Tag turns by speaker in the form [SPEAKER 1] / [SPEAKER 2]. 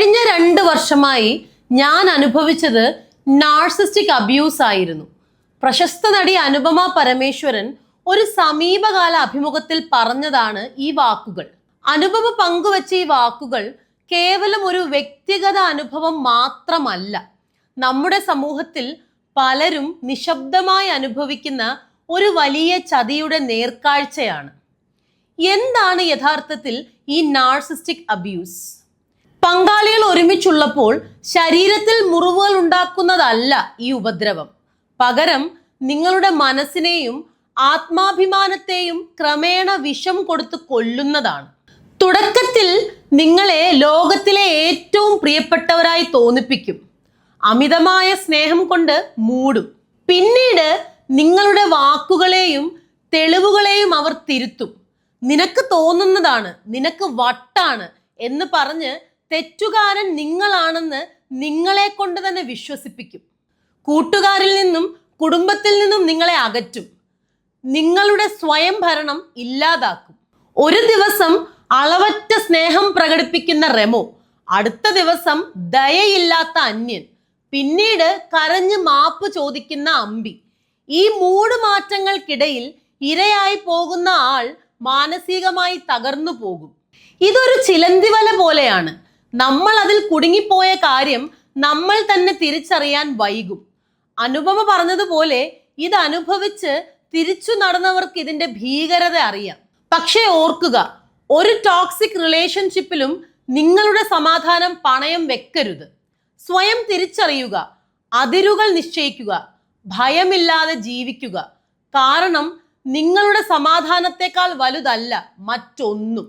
[SPEAKER 1] കഴിഞ്ഞ 2 വർഷമായി ഞാൻ അനുഭവിച്ചത് നാർസിസ്റ്റിക് അബ്യൂസ് ആയിരുന്നു. പ്രശസ്ത നടി അനുപമ പരമേശ്വരൻ ഒരു സമീപകാല അഭിമുഖത്തിൽ പറഞ്ഞതാണ് ഈ വാക്കുകൾ. അനുപമ പങ്കുവച്ച ഈ വാക്കുകൾ കേവലം ഒരു വ്യക്തിഗത അനുഭവം മാത്രമല്ല, നമ്മുടെ സമൂഹത്തിൽ പലരും നിശബ്ദമായി അനുഭവിക്കുന്ന ഒരു വലിയ ചതിയുടെ നേർക്കാഴ്ചയാണ്. എന്താണ് യഥാർത്ഥത്തിൽ ഈ നാർസിസ്റ്റിക് അബ്യൂസ്? പങ്കാളികൾ ഒരുമിച്ചുള്ളപ്പോൾ ശരീരത്തിൽ മുറിവുകൾ ഉണ്ടാക്കുന്നതല്ല ഈ ഉപദ്രവം. പകരം നിങ്ങളുടെ മനസ്സിനെയും ആത്മാഭിമാനത്തെയും ക്രമേണ വിഷം കൊടുത്ത് കൊല്ലുന്നതാണ്. തുടക്കത്തിൽ നിങ്ങളെ ലോകത്തിലെ ഏറ്റവും പ്രിയപ്പെട്ടവരായി തോന്നിപ്പിക്കും, അമിതമായ സ്നേഹം കൊണ്ട് മൂടും. പിന്നീട് നിങ്ങളുടെ വാക്കുകളെയും തെളിവുകളെയും അവർ തിരുത്തും. നിനക്ക് തോന്നുന്നതാണ്, നിനക്ക് വട്ടാണ് എന്ന് പറഞ്ഞ് തെറ്റുകാരൻ നിങ്ങളാണെന്ന് നിങ്ങളെ കൊണ്ട് തന്നെ വിശ്വസിപ്പിക്കും. കൂട്ടുകാരിൽ നിന്നും കുടുംബത്തിൽ നിന്നും നിങ്ങളെ അകറ്റും. നിങ്ങളുടെ സ്വയം ഭരണം ഇല്ലാതാക്കും. ഒരു ദിവസം അളവറ്റ സ്നേഹം പ്രകടിപ്പിക്കുന്ന റെമോ, അടുത്ത ദിവസം ദയയില്ലാത്ത അന്യൻ, പിന്നീട് കരഞ്ഞ് മാപ്പ് ചോദിക്കുന്ന അമ്പി. ഈ 3 മാറ്റങ്ങൾക്കിടയിൽ ഇരയായി പോകുന്ന ആൾ മാനസികമായി തകർന്നു പോകും. ഇതൊരു ചിലന്തിവല പോലെയാണ്. നമ്മൾ അതിൽ കുടുങ്ങിപ്പോയ കാര്യം നമ്മൾ തന്നെ തിരിച്ചറിയാൻ വൈകും. അനുപമ പറഞ്ഞതുപോലെ ഇത് അനുഭവിച്ച് തിരിച്ചു നടന്നവർക്ക് ഇതിന്റെ ഭീകരത അറിയാം. പക്ഷേ ഓർക്കുക, ഒരു ടോക്സിക് റിലേഷൻഷിപ്പിലും നിങ്ങളുടെ സമാധാനം പണയം വെക്കരുത്. സ്വയം തിരിച്ചറിയുക, അതിരുകൾ നിശ്ചയിക്കുക, ഭയമില്ലാതെ ജീവിക്കുക. കാരണം നിങ്ങളുടെ സമാധാനത്തെക്കാൾ വലുതല്ല മറ്റൊന്നും.